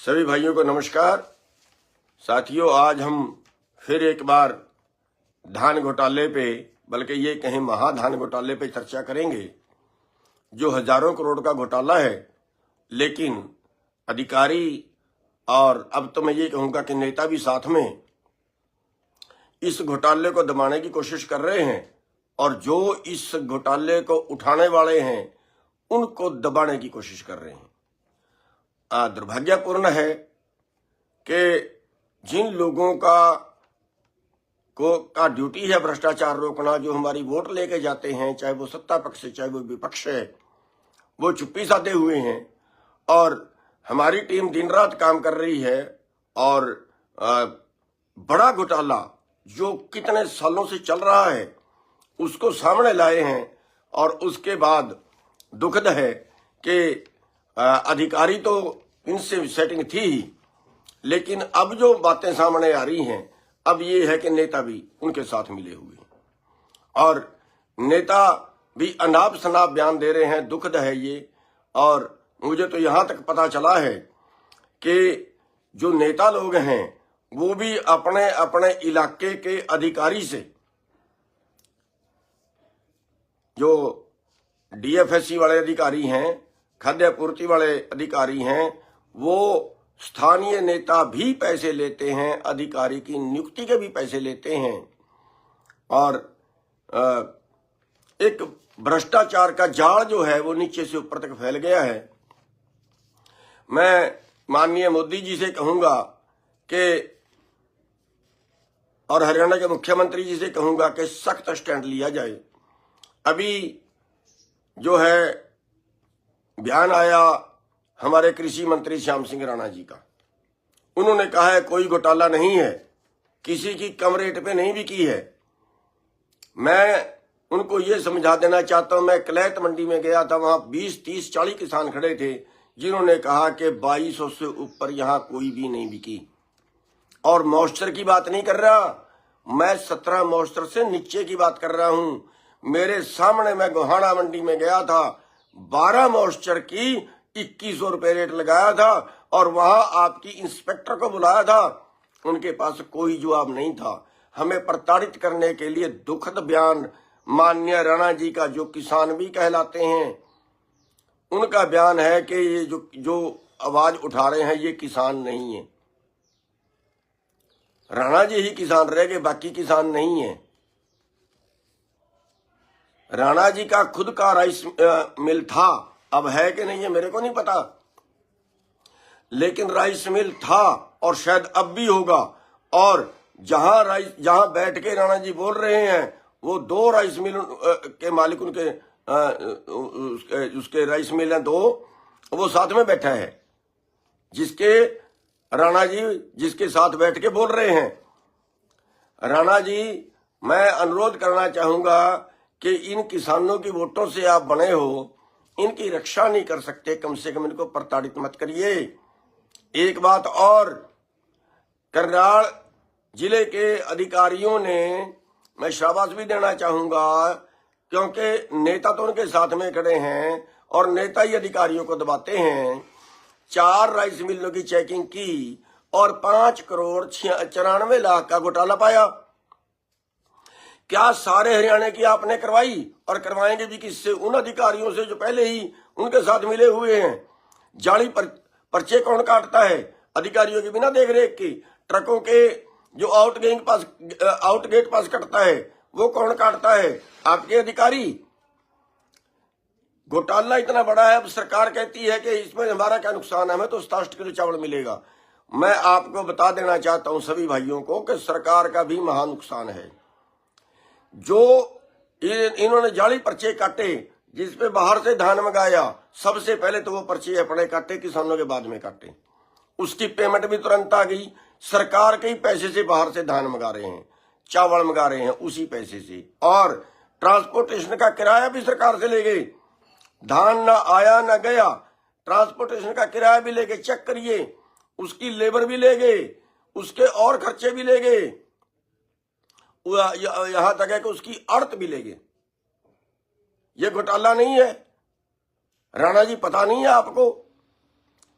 सभी भाइयों को नमस्कार। साथियों, आज हम फिर एक बार धान घोटाले पे, बल्कि ये कहें महाधान घोटाले पे चर्चा करेंगे, जो हजारों करोड़ का घोटाला है। लेकिन अधिकारी और अब तो मैं ये कहूँगा कि नेता भी साथ में इस घोटाले को दबाने की कोशिश कर रहे हैं, और जो इस घोटाले को उठाने वाले हैं उनको दबाने की कोशिश कर रहे हैं। दुर्भाग्यपूर्ण है कि जिन लोगों का ड्यूटी है भ्रष्टाचार रोकना, जो हमारी वोट लेके जाते हैं, चाहे वो सत्ता पक्ष है चाहे वो विपक्ष है, वो चुप्पी साधे हुए हैं। और हमारी टीम दिन रात काम कर रही है और बड़ा घोटाला जो कितने सालों से चल रहा है उसको सामने लाए हैं। और उसके बाद दुखद है कि अधिकारी तो इनसे सेटिंग थी ही, लेकिन अब जो बातें सामने आ रही हैं, अब ये है कि नेता भी उनके साथ मिले हुए हैं और नेता भी अनाप शनाप बयान दे रहे हैं। दुखद है ये। और मुझे तो यहां तक पता चला है कि जो नेता लोग हैं वो भी अपने अपने इलाके के अधिकारी से, जो डीएफएससी वाले अधिकारी हैं, खाद्य आपूर्ति वाले अधिकारी हैं, वो स्थानीय नेता भी पैसे लेते हैं, अधिकारी की नियुक्ति के भी पैसे लेते हैं। और एक भ्रष्टाचार का जाल जो है वो नीचे से ऊपर तक फैल गया है। मैं माननीय मोदी जी से कहूंगा कि, और हरियाणा के मुख्यमंत्री जी से कहूंगा कि सख्त स्टैंड लिया जाए। अभी जो है बयान आया हमारे कृषि मंत्री श्याम सिंह राणा जी का, उन्होंने कहा है कोई घोटाला नहीं है, किसी की कम रेट पे नहीं बिकी है। मैं उनको ये समझा देना चाहता हूं, मैं कलैत मंडी में गया था, वहां 20, 30, 40 किसान खड़े थे जिन्होंने कहा कि 2200 से ऊपर यहां कोई भी नहीं बिकी। और मॉइस्चर की बात नहीं कर रहा, मैं 17 मॉइस्चर से नीचे की बात कर रहा हूं। मेरे सामने मैं गोहाना मंडी में गया था, 12 मॉइस्चर की 2100 रुपए रेट लगाया था, और वहां आपकी इंस्पेक्टर को बुलाया था, उनके पास कोई जवाब नहीं था। हमें प्रताड़ित करने के लिए दुखद बयान माननीय राणा जी का, जो किसान भी कहलाते हैं, उनका बयान है कि ये जो आवाज उठा रहे हैं ये किसान नहीं है। राणा जी ही किसान रह गए, बाकी किसान नहीं है। राणा जी का खुद का राइस मिल था, अब है कि नहीं है मेरे को नहीं पता, लेकिन राइस मिल था और शायद अब भी होगा। और जहां बैठ के राणा जी बोल रहे हैं वो 2 राइस मिल के मालिक, उनके उसके राइस मिल हैं 2, वो साथ में बैठा है, जिसके राणा जी जिसके साथ बैठ के बोल रहे हैं। राणा जी, मैं अनुरोध करना चाहूंगा कि इन किसानों की वोटों से आप बने हो, इनकी रक्षा नहीं कर सकते, कम से कम इनको प्रताड़ित मत करिए। एक बात और, करनाल जिले के अधिकारियों ने मैं शाबाश भी देना चाहूंगा, क्योंकि नेता तो उनके साथ में खड़े हैं और नेता ही अधिकारियों को दबाते हैं। 4 राइस मिलों की चेकिंग की और 5 करोड़ 94 लाख का घोटाला पाया। क्या सारे हरियाणा की आपने करवाई? और करवाएंगे भी किससे? उन अधिकारियों से जो पहले ही उनके साथ मिले हुए हैं। जाली पर्चे कौन काटता है? अधिकारियों की बिना देख रेख की। ट्रकों के जो आउटगेट पास कटता है वो कौन काटता है? आपके अधिकारी। घोटाला इतना बड़ा है, अब सरकार कहती है कि इसमें हमारा क्या नुकसान है, हमें तो 67 किलो चावल मिलेगा। मैं आपको बता देना चाहता हूं सभी भाइयों को कि सरकार का भी महान नुकसान है। जो इन्होंने जाली पर्चे काटे, जिसपे बाहर से धान मंगाया, सबसे पहले तो वो पर्चे अपने काटे, किसानों के बाद में काटे। उसकी पेमेंट भी तुरंत आ गई। सरकार के ही पैसे से बाहर से धान मंगा रहे हैं, चावल मंगा रहे हैं उसी पैसे से। और ट्रांसपोर्टेशन का किराया भी सरकार से ले गए। धान ना आया ना गया, ट्रांसपोर्टेशन का किराया भी ले गए। चेक करिए, उसकी लेबर भी ले गए, उसके और खर्चे भी ले गए, यहां तक है कि उसकी अर्थ भी ले गए। ये घोटाला नहीं है? राणा जी, पता नहीं है आपको?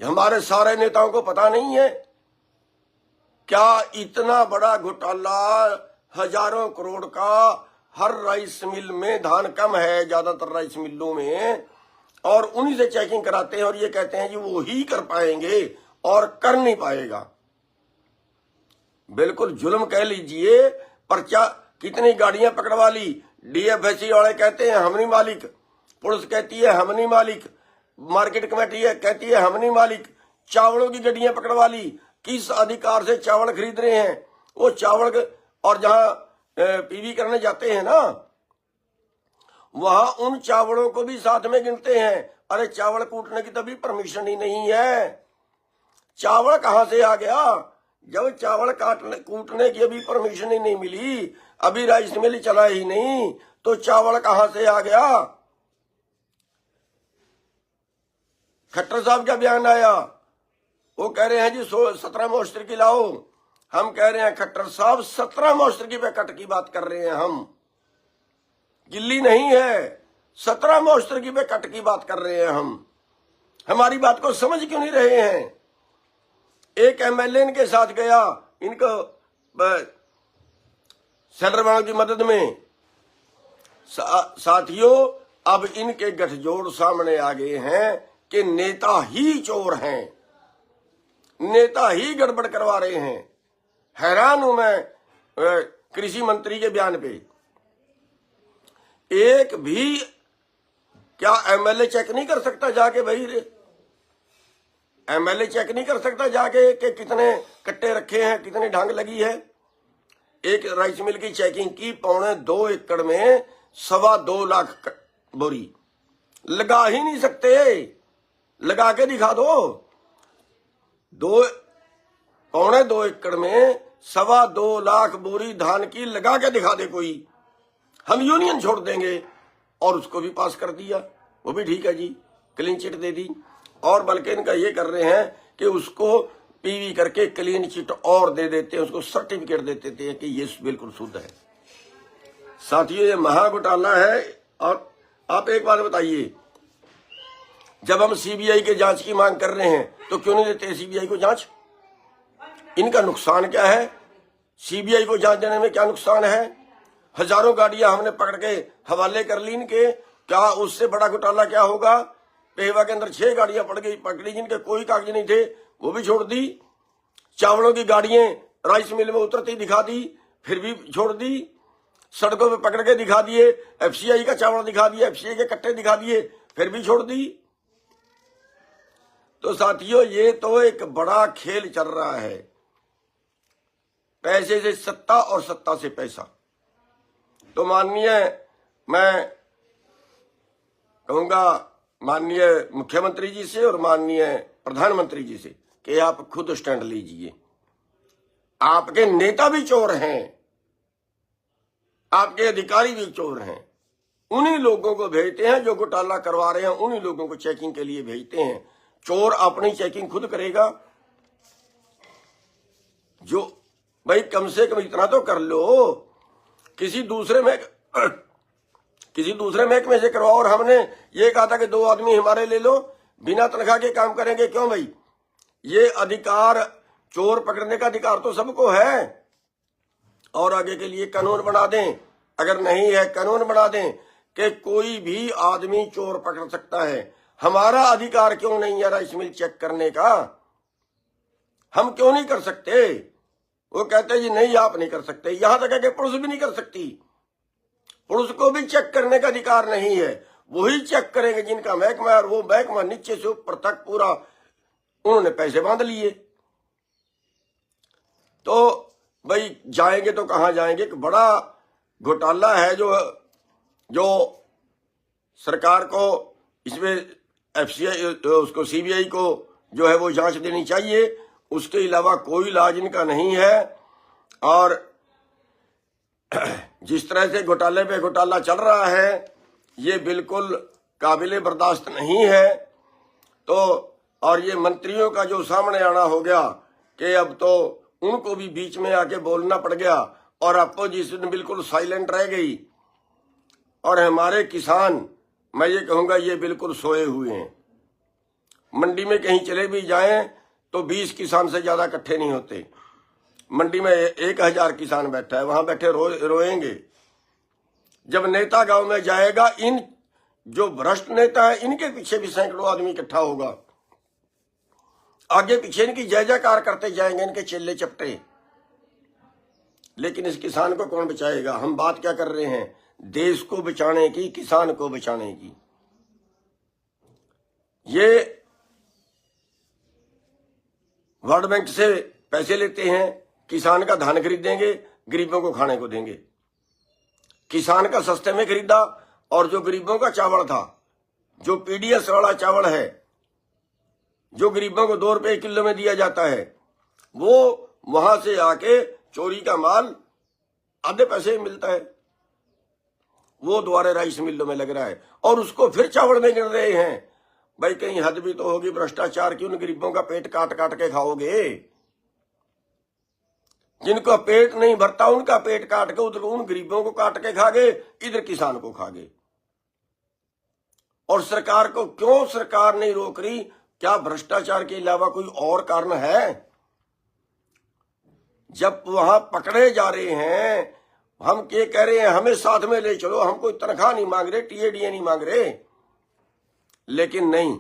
हमारे सारे नेताओं को पता नहीं है क्या इतना बड़ा घोटाला, हजारों करोड़ का, हर राइस मिल में धान कम है ज्यादातर राइस मिलों में, और उन्हीं से चेकिंग कराते हैं और ये कहते हैं कि वो ही कर पाएंगे और कर नहीं पाएगा। बिल्कुल जुल्म कह लीजिए। पर्चा कितनी गाड़ियां पकड़वा ली, डीएफएससी वाले कहते हैं हम नहीं मालिक, पुलिस कहती है हम नहीं मालिक, मार्केट कमेटी कहती है हम नहीं मालिक, चावलों की गड्डियां पकड़वा ली। किस अधिकार से चावल खरीद रहे हैं वो चावल, और जहां पीवी करने जाते हैं ना, वहां उन चावलों को भी साथ में गिनते हैं। अरे चावल कूटने की तभी परमिशन ही नहीं है, चावल कहां से आ गया? जब चावल कूटने की अभी परमिशन ही नहीं मिली, अभी राइस मिल चला ही नहीं, तो चावल कहां से आ गया? खट्टर साहब का बयान आया, वो कह रहे हैं जी 17 मोस्टर की लाओ। हम कह रहे हैं खट्टर साहब 17 मोस्टर की पे कट की बात कर रहे हैं हम, गिल्ली नहीं है, 17 मोस्टर की पे कट की बात कर रहे हैं हम। हमारी बात को समझ क्यों नहीं रहे हैं? एक एमएलए इनके साथ गया, इनको सेंट्रल बैंक की मदद में। साथियों, अब इनके गठजोड़ सामने आ गए हैं कि नेता ही चोर हैं, नेता ही गड़बड़ करवा रहे हैं। हैरान हूं मैं कृषि मंत्री के बयान पे। एक भी क्या एमएलए चेक नहीं कर सकता जाके? भाई एमएलए चेक नहीं कर सकता जाके कि कितने कट्टे रखे हैं, कितनी ढंग लगी है? एक राइस मिल की चेकिंग की 2.25 एकड़ में 2.25 लाख बोरी, लगा ही नहीं सकते, लगा के दिखा दो। 2.25 एकड़ में 2.25 लाख बोरी धान की लगा के दिखा दे कोई, हम यूनियन छोड़ देंगे। और उसको भी पास कर दिया, वो भी ठीक है जी, क्लीन चिट दे दी। और बल्कि इनका ये कर रहे हैं कि उसको पीवी करके क्लीन चिट और दे देते हैं, उसको सर्टिफिकेट दे देते हैं कि ये बिल्कुल शुद्ध है। साथियों, ये महा घोटाला है। और आप एक बात बताइए, जब हम सीबीआई के जांच की मांग कर रहे हैं तो क्यों नहीं देते सीबीआई को जांच? इनका नुकसान क्या है? सीबीआई को जांच देने में क्या नुकसान है? हजारों गाड़ियां हमने पकड़ के हवाले कर ली इनके, क्या उससे बड़ा घोटाला क्या होगा? पेहवा के अंदर 6 गाड़ियां पकड़ी जिनके कोई कागज नहीं थे, वो भी छोड़ दी। चावलों की गाड़ियां राइस मिल में उतरती दिखा दी, फिर भी छोड़ दी। सड़कों पे पकड़ के दिखा दिए, एफसीआई का चावल दिखा दिया, एफसीआई के कट्टे दिखा दिए, फिर भी छोड़ दी। तो साथियों, ये तो एक बड़ा खेल चल रहा है, पैसे से सत्ता और सत्ता से पैसा। तो माननीय, मैं कहूंगा माननीय मुख्यमंत्री जी से और माननीय प्रधानमंत्री जी से कि आप खुद स्टैंड लीजिए। आपके नेता भी चोर हैं, आपके अधिकारी भी चोर हैं। उन्हीं लोगों को भेजते हैं जो घोटाला करवा रहे हैं, उन्हीं लोगों को चेकिंग के लिए भेजते हैं। चोर अपनी चेकिंग खुद करेगा। जो भाई कम से कम इतना तो कर लो, किसी दूसरे महकमे से करवाओ। और हमने ये कहा था कि 2 आदमी हमारे ले लो, बिना तनख्वाह के काम करेंगे। क्यों भाई? ये अधिकार, चोर पकड़ने का अधिकार तो सबको है। और आगे के लिए कानून बना दें, अगर नहीं है कानून बना दें कि कोई भी आदमी चोर पकड़ सकता है। हमारा अधिकार क्यों नहीं है राइस मिल चेक करने का? हम क्यों नहीं कर सकते? वो कहते हैं जी नहीं, आप नहीं कर सकते। यहां तक है कि पुलिस भी नहीं कर सकती, पुलिस को भी चेक करने का अधिकार नहीं है। वही चेक करेंगे जिनका महकमा है, और वो महकमा नीचे से ऊपर तक पूरा उन्होंने पैसे बांध लिए। तो भाई जाएंगे तो कहां जाएंगे? एक बड़ा घोटाला है जो सरकार को इसमें एफसीआई, उसको सीबीआई को जो है वो जांच देनी चाहिए। उसके अलावा कोई इलाज इनका नहीं है। और जिस तरह से घोटाले पे घोटाला चल रहा है, ये बिल्कुल काबिले बर्दाश्त नहीं है। तो और ये मंत्रियों का जो सामने आना हो गया कि अब तो उनको भी बीच में आके बोलना पड़ गया, और अपोजिशन बिल्कुल साइलेंट रह गई। और हमारे किसान, मैं ये कहूंगा, ये बिल्कुल सोए हुए हैं। मंडी में कहीं चले भी जाएं तो 20 किसान से ज्यादा इकट्ठे नहीं होते। मंडी में 1000 किसान बैठा है, वहां बैठे रोएंगे। जब नेता गांव में जाएगा, इन जो भ्रष्ट नेता है इनके पीछे भी सैकड़ों आदमी इकट्ठा होगा, आगे पीछे इनकी जय जयकार करते जाएंगे, इनके चेले चपटे। लेकिन इस किसान को कौन बचाएगा? हम बात क्या कर रहे हैं? देश को बचाने की, किसान को बचाने की। ये वर्ल्ड बैंक से पैसे लेते हैं, किसान का धान खरीदेंगे, गरीबों को खाने को देंगे। किसान का सस्ते में खरीदा, और जो गरीबों का चावल था, जो पीडीएस वाला चावल है, जो गरीबों को 2 रुपए किलो में दिया जाता है, वो वहां से आके चोरी का माल आधे पैसे में मिलता है, वो दोबारा राइस मिलों में लग रहा है, और उसको फिर चावल में गिन रहे हैं। भाई कहीं हद भी तो होगी भ्रष्टाचार की। उन गरीबों का पेट काट काट के खाओगे? जिनको पेट नहीं भरता उनका पेट काट के उधर उन गरीबों को काट के खागे, इधर किसान को खागे। और सरकार को क्यों सरकार नहीं रोक रही? क्या भ्रष्टाचार के अलावा कोई और कारण है? जब वहां पकड़े जा रहे हैं, हम क्या कह रहे हैं? हमें साथ में ले चलो, हम कोई तनख्वाह नहीं मांग रहे, टीएडीए नहीं मांग रहे, लेकिन नहीं।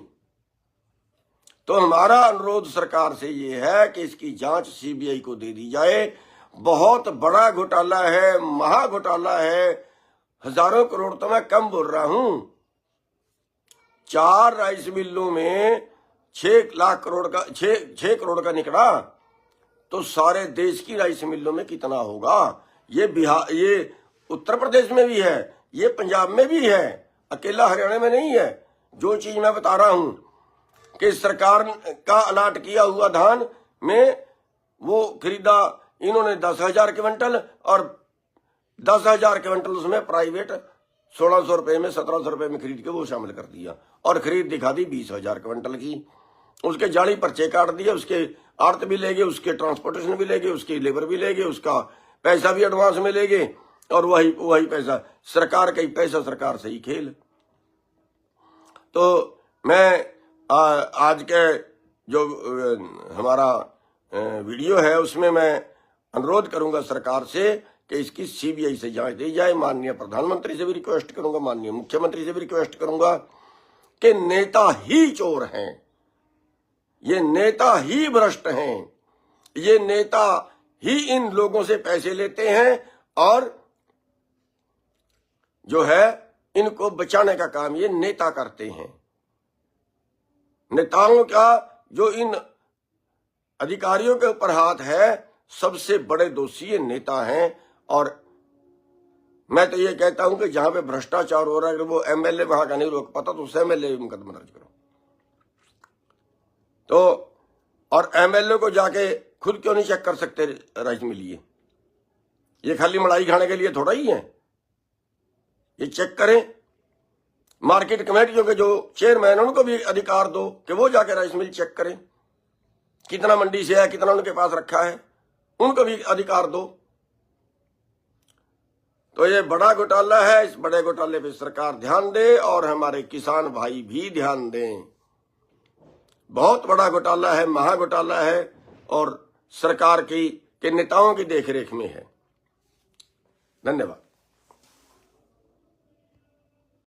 तो हमारा अनुरोध सरकार से ये है कि इसकी जांच सीबीआई को दे दी जाए। बहुत बड़ा घोटाला है, महा घोटाला है, हजारों करोड़ तो मैं कम बोल रहा हूं। 4 राइस मिलों में 6 करोड़ का निकला, तो सारे देश की राइस मिलों में कितना होगा? ये बिहार, ये उत्तर प्रदेश में भी है, ये पंजाब में भी है, अकेला हरियाणा में नहीं है। जो चीज मैं बता रहा हूं कि सरकार का अलाट किया हुआ धान में वो खरीदा इन्होंने 10,000 क्विंटल, और 10,000 क्विंटल उसमें प्राइवेट 1600 रुपए में, 1700 रुपए में खरीद के वो शामिल कर दिया, और खरीद दिखा दी 20,000 क्विंटल की। उसके जाली पर्चे काट दिए, उसके आड़त भी ले गए, उसके ट्रांसपोर्टेशन भी ले गए, उसकी लेबर भी ले गए, उसका पैसा भी एडवांस में ले गए, और वही पैसा सरकार का ही पैसा, सरकार से ही खेल। तो मैं आज के जो हमारा वीडियो है उसमें मैं अनुरोध करूंगा सरकार से कि इसकी सीबीआई से जांच दी जाए। माननीय प्रधानमंत्री से भी रिक्वेस्ट करूंगा, माननीय मुख्यमंत्री से भी रिक्वेस्ट करूंगा कि नेता ही चोर हैं, ये नेता ही भ्रष्ट हैं, ये नेता ही इन लोगों से पैसे लेते हैं, और जो है इनको बचाने का काम ये नेता करते हैं। नेताओं का जो इन अधिकारियों के ऊपर हाथ है, सबसे बड़े दोषी ये नेता हैं। और मैं तो ये कहता हूं कि जहां पे भ्रष्टाचार हो रहा है, वो एमएलए वहां का नहीं रोक पाता, तो उस एमएलए मुकदमा दर्ज करो। तो और एमएलए को जाके खुद क्यों नहीं चेक कर सकते राइस मिलिए? ये खाली मलाई खाने के लिए थोड़ा ही है, ये चेक करें। मार्केट कमेटियों के जो चेयरमैन, उनको भी अधिकार दो कि वो जाके राइस मिल चेक करें, कितना मंडी से है, कितना उनके पास रखा है, उनको भी अधिकार दो। तो ये बड़ा घोटाला है, इस बड़े घोटाले पे सरकार ध्यान दे, और हमारे किसान भाई भी ध्यान दें। बहुत बड़ा घोटाला है, महा घोटाला है, और सरकार के नेताओं की देखरेख में है। धन्यवाद।